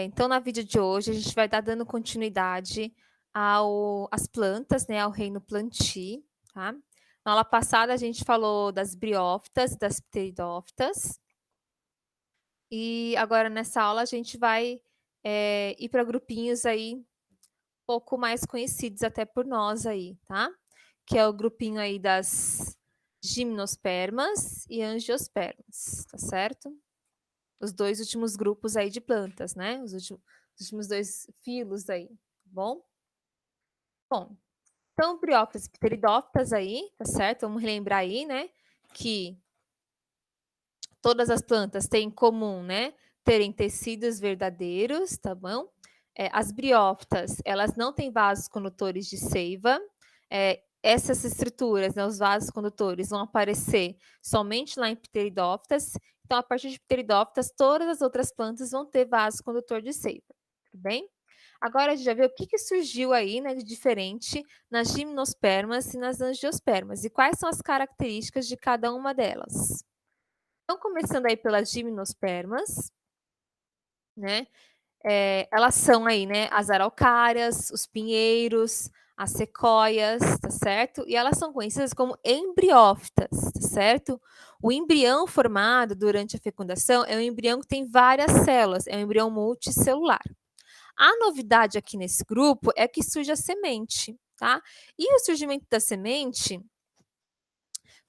Então, na vídeo de hoje, a gente vai estar dando continuidade às plantas, né, ao reino planti, tá? Na aula passada, a gente falou das briófitas, das pteridófitas, e agora nessa aula a gente vai ir para grupinhos aí um pouco mais conhecidos até por nós aí, tá? Que é o grupinho aí das gimnospermas e angiospermas, tá certo? Os 2 últimos grupos aí de plantas, né, os últimos 2 filos aí, tá bom? Bom, então briófitas e pteridófitas aí, tá certo? Vamos relembrar aí, né, que todas as plantas têm em comum, né, terem tecidos verdadeiros, tá bom? As briófitas, elas não têm vasos condutores de seiva, essas estruturas, né, os vasos condutores vão aparecer somente lá em pteridófitas, então a partir de pteridófitas todas as outras plantas vão ter vaso condutor de seiva, tudo bem? Agora a gente já viu o que surgiu aí, né, de diferente nas gimnospermas e nas angiospermas, e quais são as características de cada uma delas. Então, começando aí pelas gimnospermas, né, elas são aí, né, as araucárias, os pinheiros, as sequoias, tá certo? E elas são conhecidas como embriófitas, tá certo? O embrião formado durante a fecundação é um embrião que tem várias células, é um embrião multicelular. A novidade aqui nesse grupo é que surge a semente, tá? E o surgimento da semente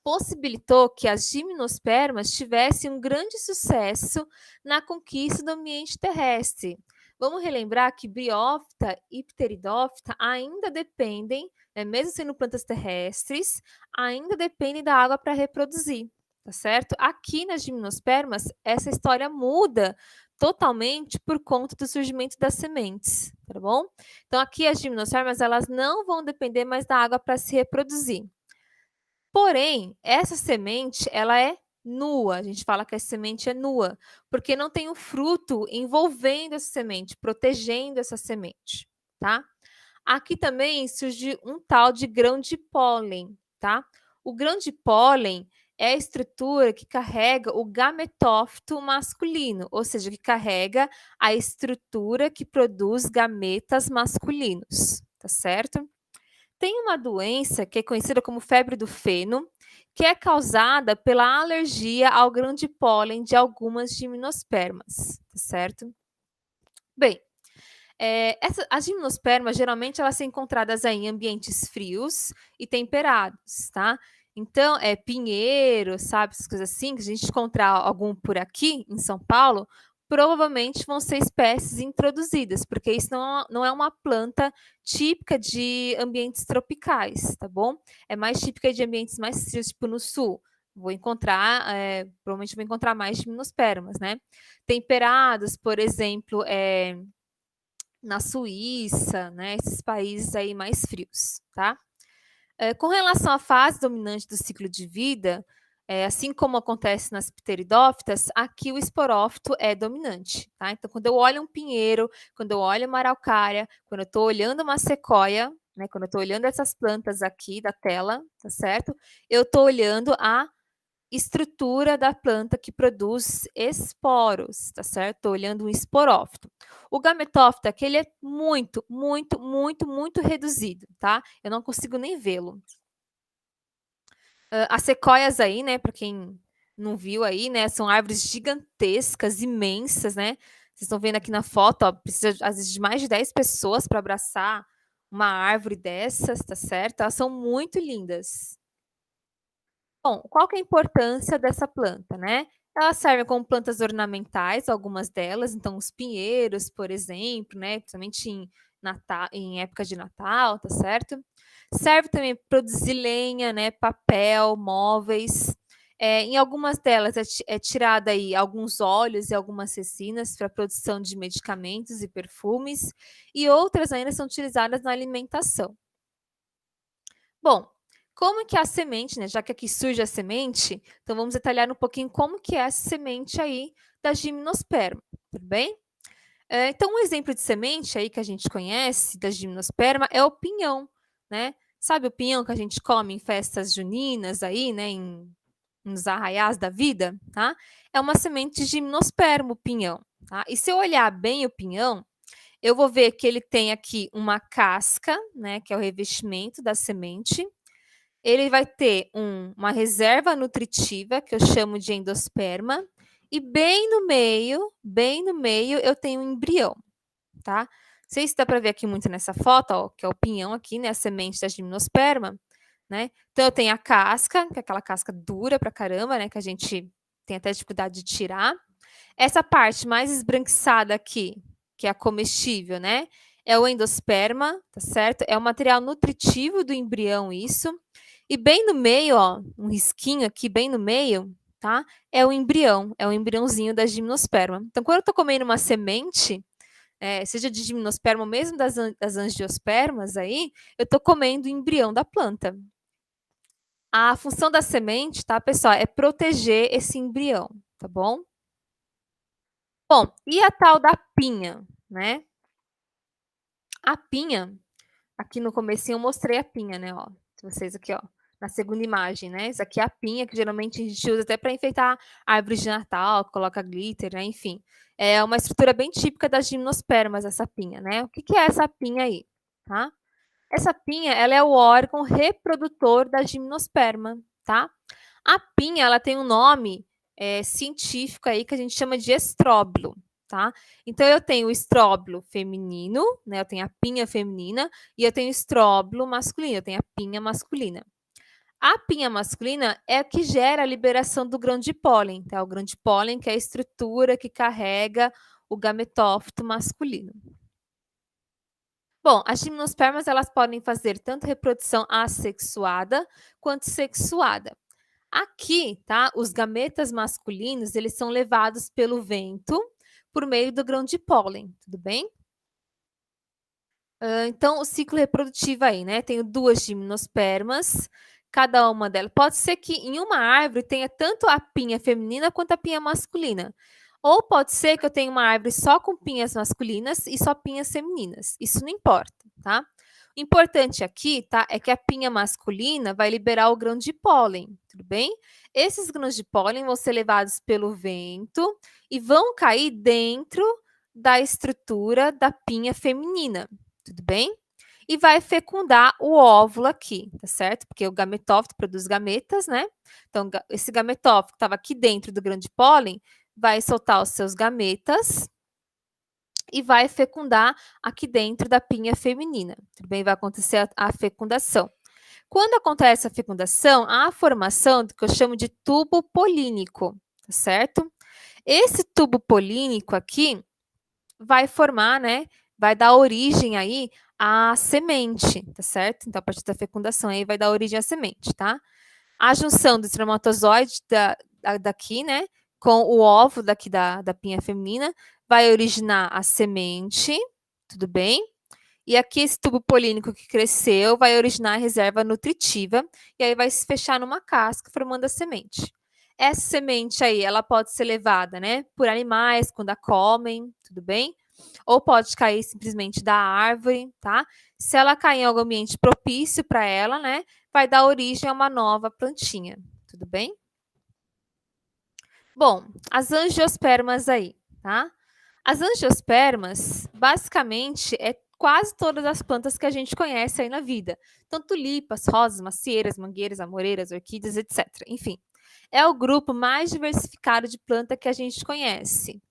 possibilitou que as gimnospermas tivessem um grande sucesso na conquista do ambiente terrestre. Vamos relembrar que briófita e pteridófita ainda dependem, mesmo sendo plantas terrestres, ainda dependem da água para reproduzir, tá certo? Aqui nas gimnospermas, essa história muda totalmente por conta do surgimento das sementes, tá bom? Então aqui as gimnospermas, elas não vão depender mais da água para se reproduzir. Porém, essa semente, ela é nua, a gente fala que a semente é nua, porque não tem o fruto envolvendo essa semente, protegendo essa semente, tá? Aqui também surge um tal de grão de pólen, tá? O grão de pólen é a estrutura que carrega o gametófito masculino, ou seja, que carrega a estrutura que produz gametas masculinos, tá certo? Tem uma doença que é conhecida como febre do feno, que é causada pela alergia ao grão de pólen de algumas gimnospermas, tá certo? Bem, as gimnospermas, geralmente, elas são encontradas aí em ambientes frios e temperados, tá? Então, pinheiro, sabe, essas coisas assim, que a gente encontrar algum por aqui, em São Paulo, provavelmente vão ser espécies introduzidas, porque isso não é uma planta típica de ambientes tropicais, tá bom? É mais típica de ambientes mais frios, tipo no sul. Vou encontrar, provavelmente vou encontrar mais gimnospermas, né? Temperados, por exemplo, na Suíça, né, esses países aí mais frios, tá? Com relação à fase dominante do ciclo de vida, assim como acontece nas pteridófitas, aqui o esporófito é dominante, tá? Então, quando eu olho um pinheiro, quando eu olho uma araucária, quando eu estou olhando uma sequoia, né, quando eu estou olhando essas plantas aqui da tela, tá certo? Eu estou olhando a estrutura da planta que produz esporos, tá certo? Estou olhando um esporófito. O gametófito aqui, ele é muito, muito, muito, muito reduzido, tá? Eu não consigo nem vê-lo. As sequoias aí, né, para quem não viu aí, né, são árvores gigantescas, imensas, né? Vocês estão vendo aqui na foto, ó, precisa às vezes de mais de 10 pessoas para abraçar uma árvore dessas, tá certo? Elas são muito lindas. Bom, qual que é a importância dessa planta, né? Elas servem como plantas ornamentais, algumas delas, então os pinheiros, por exemplo, né, principalmente em época de Natal, tá certo? Serve também para produzir lenha, né, papel, móveis. Em algumas delas é tirada aí alguns óleos e algumas resinas para a produção de medicamentos e perfumes, e outras ainda são utilizadas na alimentação. Bom, como que é a semente, né, já que aqui surge a semente, então vamos detalhar um pouquinho como que é essa semente aí da gimnosperma, tudo bem? Então um exemplo de semente aí que a gente conhece da gimnosperma é o pinhão, né? Sabe o pinhão que a gente come em festas juninas aí, né, nos arraiais da vida, tá? É uma semente de gimnosperma, o pinhão, tá? E se eu olhar bem o pinhão, eu vou ver que ele tem aqui uma casca, né, que é o revestimento da semente. Ele vai ter uma reserva nutritiva, que eu chamo de endosperma, e bem no meio, eu tenho um embrião, tá? Não sei se dá para ver aqui muito nessa foto, ó, que é o pinhão aqui, né, a semente da gimnosperma, né? Então eu tenho a casca, que é aquela casca dura pra caramba, né, que a gente tem até dificuldade de tirar. Essa parte mais esbranquiçada aqui, que é a comestível, né? É o endosperma, tá certo? É o material nutritivo do embrião, isso. E bem no meio, ó, um risquinho aqui bem no meio, tá? É o embriãozinho da gimnosperma. Então, quando eu tô comendo uma semente, seja de gimnosperma ou mesmo das angiospermas aí, eu tô comendo o embrião da planta. A função da semente, tá, pessoal, é proteger esse embrião, tá bom? Bom, e a tal da pinha, né? A pinha, aqui no comecinho eu mostrei a pinha, né, ó, vocês aqui, ó, na segunda imagem, né? Isso aqui é a pinha, que geralmente a gente usa até para enfeitar árvores de Natal, coloca glitter, né, enfim. É uma estrutura bem típica das gimnospermas, essa pinha, né? O que que é essa pinha aí, tá? Essa pinha, ela é o órgão reprodutor da gimnosperma, tá? A pinha, ela tem um nome científico aí que a gente chama de estróbilo, tá? Então, eu tenho o estróbilo feminino, né? Eu tenho a pinha feminina e eu tenho o estróbilo masculino, eu tenho a pinha masculina. A pinha masculina é a que gera a liberação do grão de pólen, tá? O grão de pólen que é a estrutura que carrega o gametófito masculino. Bom, as gimnospermas elas podem fazer tanto reprodução assexuada quanto sexuada. Aqui, tá? Os gametas masculinos, eles são levados pelo vento por meio do grão de pólen, tudo bem? Então, o ciclo reprodutivo aí, né? Tenho duas gimnospermas, cada uma delas. Pode ser que em uma árvore tenha tanto a pinha feminina quanto a pinha masculina. Ou pode ser que eu tenha uma árvore só com pinhas masculinas e só pinhas femininas. Isso não importa, tá? O importante aqui, tá, é que a pinha masculina vai liberar o grão de pólen, tudo bem? Esses grãos de pólen vão ser levados pelo vento e vão cair dentro da estrutura da pinha feminina, tudo bem? E vai fecundar o óvulo aqui, tá certo? Porque o gametófito produz gametas, né? Então, esse gametófito que estava aqui dentro do grão de pólen vai soltar os seus gametas e vai fecundar aqui dentro da pinha feminina, tudo bem? Vai acontecer a fecundação. Quando acontece a fecundação, há a formação do que eu chamo de tubo polínico, tá certo? Esse tubo polínico aqui vai formar, né? Vai dar origem aí à semente, tá certo? Então, a partir da fecundação aí vai dar origem à semente, tá? A junção do espermatozoide daqui, né? Com o óvulo daqui da pinha feminina vai originar a semente, tudo bem? E aqui esse tubo polínico que cresceu vai originar a reserva nutritiva e aí vai se fechar numa casca formando a semente. Essa semente aí, ela pode ser levada, né, por animais quando a comem, tudo bem? Ou pode cair simplesmente da árvore, tá? Se ela cair em algum ambiente propício para ela, né, vai dar origem a uma nova plantinha, tudo bem? Bom, as angiospermas aí, tá? As angiospermas, basicamente, é quase todas as plantas que a gente conhece aí na vida. Então, tulipas, rosas, macieiras, mangueiras, amoreiras, orquídeas, etc. Enfim, é o grupo mais diversificado de planta que a gente conhece.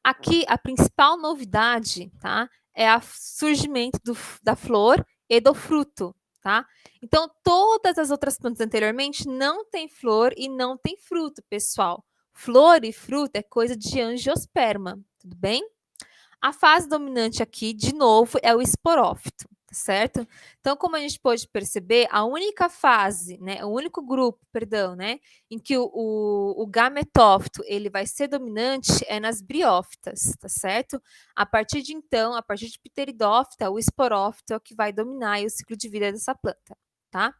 Aqui, a principal novidade, tá? É o surgimento da flor e do fruto, tá? Então, todas as outras plantas anteriormente não têm flor e não têm fruto, pessoal. Flor e fruto é coisa de angiosperma, tudo bem? A fase dominante aqui, de novo, é o esporófito, tá certo? Então, como a gente pode perceber, a única fase, né, o único grupo, perdão, né, em que o gametófito ele vai ser dominante é nas briófitas, tá certo? A partir de então, a partir de pteridófita, o esporófito é o que vai dominar aí o ciclo de vida dessa planta. Tá?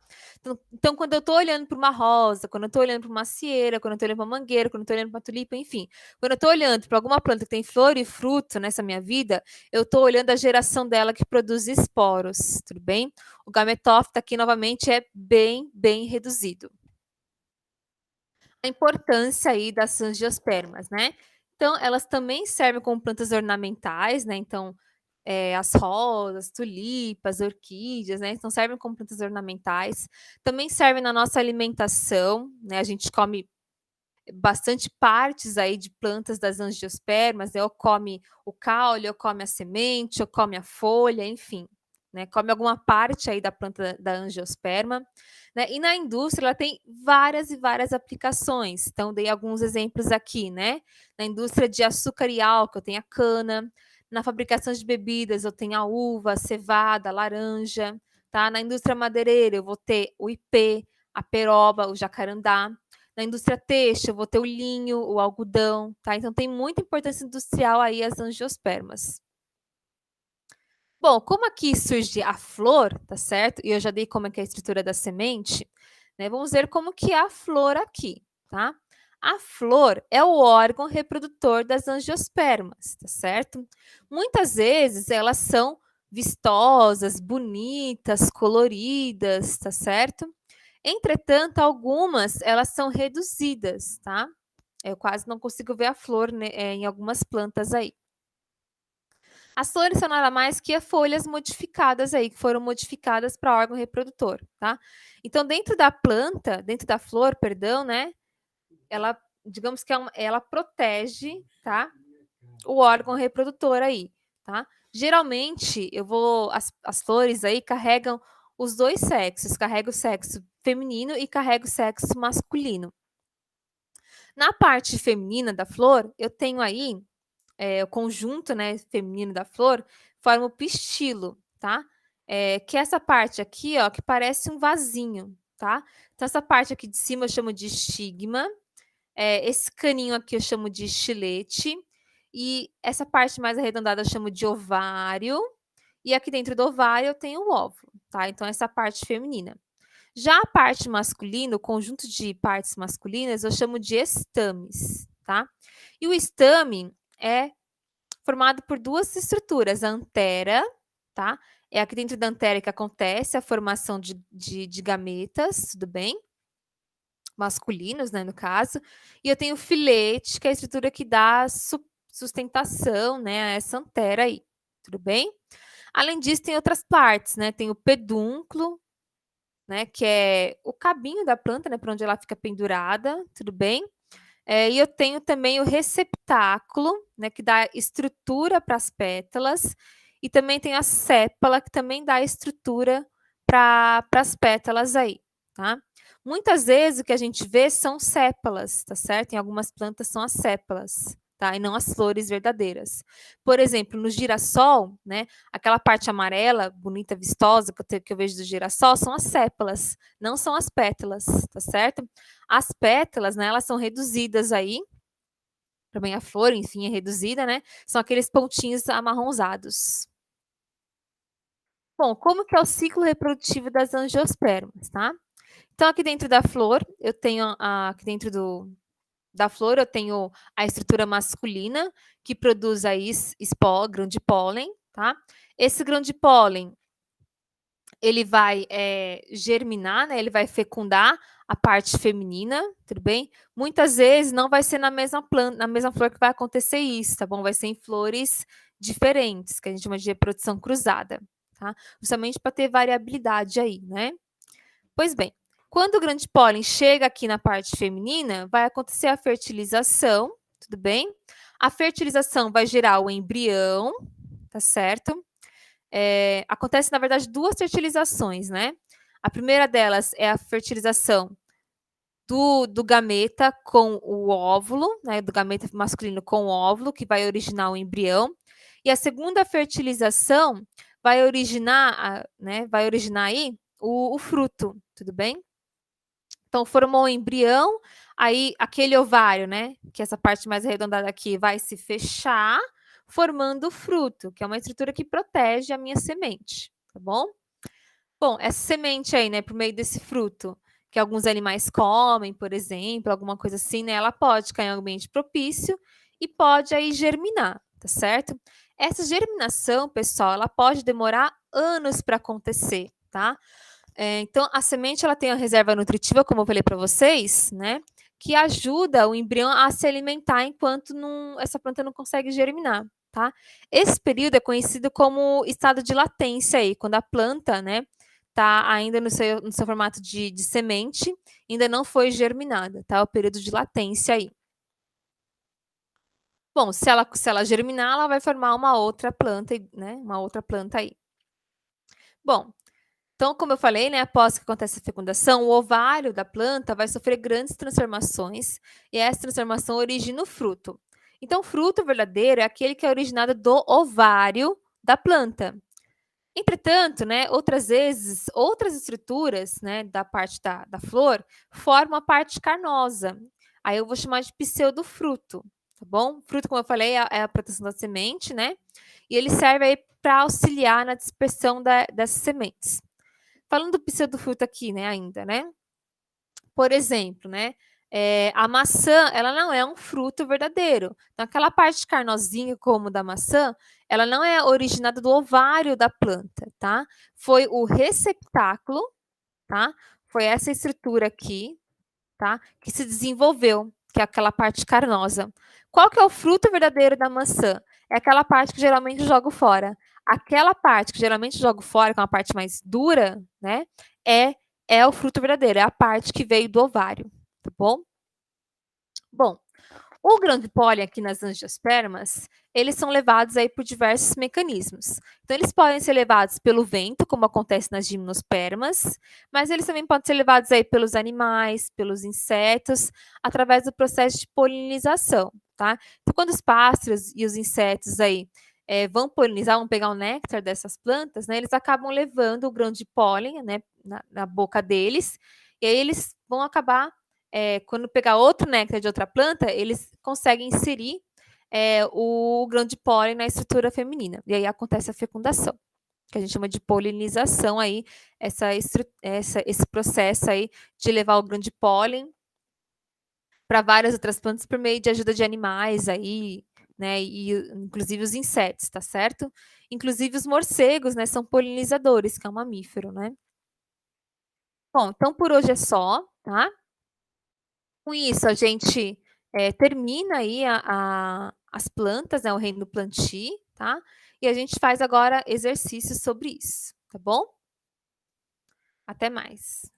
Então, quando eu estou olhando para uma rosa, quando eu estou olhando para uma macieira, quando eu estou olhando para uma mangueira, quando eu estou olhando para uma tulipa, enfim, quando eu estou olhando para alguma planta que tem flor e fruto nessa minha vida, eu estou olhando a geração dela que produz esporos, tudo bem? O gametófito aqui, novamente, é bem reduzido. A importância aí das angiospermas, né? Então, elas também servem como plantas ornamentais, né, então, as rosas, tulipas, orquídeas, né, então servem como plantas ornamentais. Também servem na nossa alimentação, né, a gente come bastante partes aí de plantas das angiospermas, né, ou come o caule, ou come a semente, ou come a folha, enfim, né, come alguma parte aí da planta da angiosperma, né. E na indústria ela tem várias e várias aplicações, então dei alguns exemplos aqui, né. Na indústria de açúcar e álcool tem a cana, na fabricação de bebidas eu tenho a uva, a cevada, a laranja, tá. Na indústria madeireira eu vou ter o ipê, a peroba, o jacarandá. Na indústria têxtil, eu vou ter o linho, o algodão, tá? Então tem muita importância industrial aí as angiospermas. Bom, como aqui surge a flor, tá certo? E eu já dei como é que é a estrutura da semente, né? Vamos ver como que é a flor aqui, tá? A flor é o órgão reprodutor das angiospermas, tá certo? Muitas vezes elas são vistosas, bonitas, coloridas, tá certo? Entretanto, algumas elas são reduzidas, tá? Eu quase não consigo ver a flor, né, em algumas plantas aí. As flores são nada mais que folhas modificadas aí, que foram modificadas para órgão reprodutor, tá? Então, dentro da planta, dentro da flor, perdão, né? Ela, digamos que ela protege, tá? O órgão reprodutor aí, tá? Geralmente, as flores aí carregam os dois sexos, carrega o sexo feminino e carrega o sexo masculino. Na parte feminina da flor, eu tenho aí o conjunto, né, feminino da flor, forma o pistilo, tá? Que é essa parte aqui, ó, que parece um vasinho, tá? Então, essa parte aqui de cima eu chamo de estigma, esse caninho aqui eu chamo de estilete, e essa parte mais arredondada eu chamo de ovário, e aqui dentro do ovário eu tenho o óvulo, tá? Então, essa parte feminina. Já a parte masculina, o conjunto de partes masculinas, eu chamo de estames, tá? E o estame é formado por duas estruturas, a antera, tá? É aqui dentro da antera que acontece a formação de gametas, tudo bem? Masculinos, né, no caso. E eu tenho o filete, que é a estrutura que dá sustentação, né, a essa antera aí, tudo bem? Além disso, tem outras partes, né? Tem o pedúnculo, né, que é o cabinho da planta, né, para onde ela fica pendurada, tudo bem? E eu tenho também o receptáculo, né, que dá estrutura para as pétalas, e também tem a sépala, que também dá estrutura para as pétalas aí, tá? Muitas vezes o que a gente vê são sépalas, tá certo? Em algumas plantas são as sépalas, tá? E não as flores verdadeiras. Por exemplo, no girassol, né, aquela parte amarela, bonita, vistosa, que eu vejo do girassol, são as sépalas, não são as pétalas, tá certo? As pétalas, né, elas são reduzidas aí, também a flor, enfim, é reduzida, né? São aqueles pontinhos amarronzados. Bom, como que é o ciclo reprodutivo das angiospermas, tá? Então, aqui dentro da flor, eu tenho aqui dentro da flor, eu tenho a estrutura masculina, que produz aí grão de pólen, tá? Esse grão de pólen, ele vai germinar, né? Ele vai fecundar a parte feminina, tudo bem? Muitas vezes não vai ser na mesma planta, na mesma flor que vai acontecer isso, tá bom? Vai ser em flores diferentes, que a gente chama de reprodução cruzada, tá? Justamente para ter variabilidade aí, né? Pois bem, quando o grande pólen chega aqui na parte feminina, vai acontecer a fertilização, tudo bem? A fertilização vai gerar o embrião, tá certo? Acontece, na verdade, duas fertilizações, né? A primeira delas é a fertilização do gameta com o óvulo, né? Do gameta masculino com o óvulo, que vai originar o embrião. E a segunda fertilização vai originar, né? Vai originar aí o fruto, tudo bem? Então, formou o embrião, aí aquele ovário, né? Que é essa parte mais arredondada aqui vai se fechar, formando o fruto, que é uma estrutura que protege a minha semente, tá bom? Bom, essa semente aí, né, por meio desse fruto, que alguns animais comem, por exemplo, alguma coisa assim, né? Ela pode cair em um ambiente propício e pode aí germinar, tá certo? Essa germinação, pessoal, ela pode demorar anos para acontecer, tá? Então, a semente ela tem a reserva nutritiva, como eu falei para vocês, né? que ajuda o embrião a se alimentar enquanto essa planta não consegue germinar, tá? Esse período é conhecido como estado de latência aí, quando a planta, né, tá ainda no seu formato de semente, ainda não foi germinada, tá? O período de latência aí. Bom, se ela germinar, ela vai formar uma outra planta, né? Uma outra planta aí. Bom, então, como eu falei, né, após que acontece a fecundação, o ovário da planta vai sofrer grandes transformações e essa transformação origina o fruto. Então, o fruto verdadeiro é aquele que é originado do ovário da planta. Entretanto, né, outras vezes, outras estruturas, né, da parte da flor formam a parte carnosa. Aí eu vou chamar de pseudofruto, tá bom? Fruto, como eu falei, é a proteção da semente, né? E ele serve aí para auxiliar na dispersão dessas sementes. Falando do pseudofruto aqui, né, ainda, né? Por exemplo, né, a maçã, ela não é um fruto verdadeiro. Então, aquela parte carnosinha como da maçã, ela não é originada do ovário da planta, tá? Foi o receptáculo, tá? Foi essa estrutura aqui, tá? Que se desenvolveu, que é aquela parte carnosa. Qual que é o fruto verdadeiro da maçã? É aquela parte que geralmente jogo fora. Aquela parte que geralmente jogo fora, que é uma parte mais dura, né? É, é o fruto verdadeiro, é a parte que veio do ovário, tá bom? Bom, o grão de pólen aqui nas angiospermas, eles são levados aí por diversos mecanismos. Então, eles podem ser levados pelo vento, como acontece nas gimnospermas, mas eles também podem ser levados aí pelos animais, pelos insetos, através do processo de polinização, tá? Então, quando os pássaros e os insetos aí vão polinizar, vão pegar o néctar dessas plantas, né, eles acabam levando o grão de pólen, né, na boca deles, e aí eles vão acabar quando pegar outro néctar de outra planta, eles conseguem inserir o grão de pólen na estrutura feminina. E aí acontece a fecundação, que a gente chama de polinização aí, esse processo aí de levar o grão de pólen para várias outras plantas por meio de ajuda de animais aí, né, e inclusive os insetos, tá certo? Inclusive os morcegos, né, são polinizadores, que é um mamífero, né? Bom, então por hoje é só, tá? Com isso, a gente termina aí as plantas, né, o reino do plantio, tá? E a gente faz agora exercícios sobre isso, tá bom? Até mais.